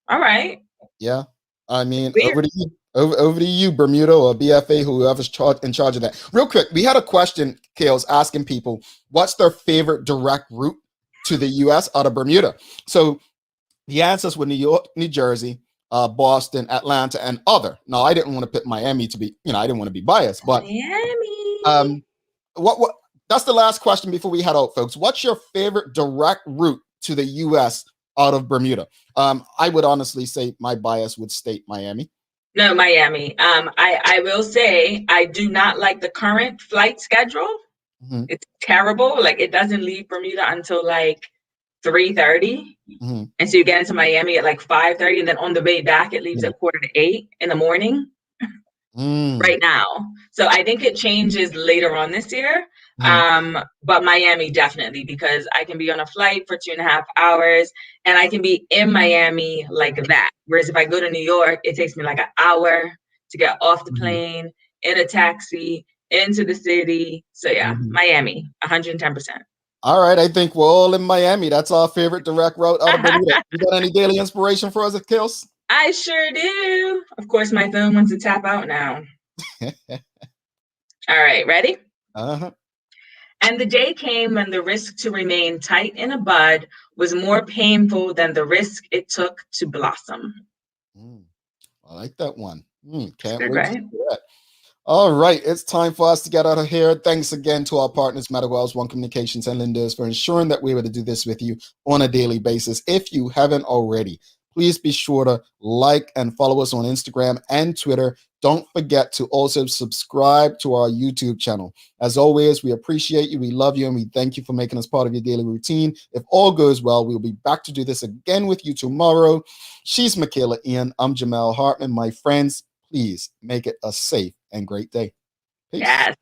All right. Yeah. I mean, over to you, Bermuda or BFA, whoever's in charge of that. Real quick, we had a question, Kales, asking people what's their favorite direct route to the U.S. out of Bermuda. So the answers were New York, New Jersey, Boston, Atlanta, and other. Now, I didn't want to pick Miami to be, I didn't want to be biased, but Miami. What? That's the last question before we head out, folks. What's your favorite direct route to the U.S. out of Bermuda? I would honestly say my bias would state Miami. No, Miami. I will say I do not like the current flight schedule. It's terrible. Like, it doesn't leave Bermuda until like 3:30. And so you get into Miami at like 5:30, and then on the way back it leaves at 7:45 in the morning. Right now. So I think it changes later on this year. But Miami definitely, because I can be on a flight for 2.5 hours and I can be in Miami like that. Whereas if I go to New York, it takes me like an hour to get off the plane, in a taxi, into the city. So Miami, 110%. All right. I think we're all in Miami. That's our favorite direct route out of Bermuda. You got any daily inspiration for us at Kills? I sure do. Of course, my phone wants to tap out now. All right. Ready? Uh-huh. And the day came when the risk to remain tight in a bud was more painful than the risk it took to blossom. I like that one. Can't Good, wait right? to hear that. All right, it's time for us to get out of here. Thanks again to our partners, Madawells, One Communications, and Linda's for ensuring that we're able to do this with you on a daily basis. If you haven't already, please be sure to like and follow us on Instagram and Twitter. Don't forget to also subscribe to our YouTube channel. As always, we appreciate you, we love you, and we thank you for making us part of your daily routine. If all goes well, we'll be back to do this again with you tomorrow. She's Michaela Ian. I'm Jamel Hartman. My friends, please make it a safe and great day. Peace. Yes.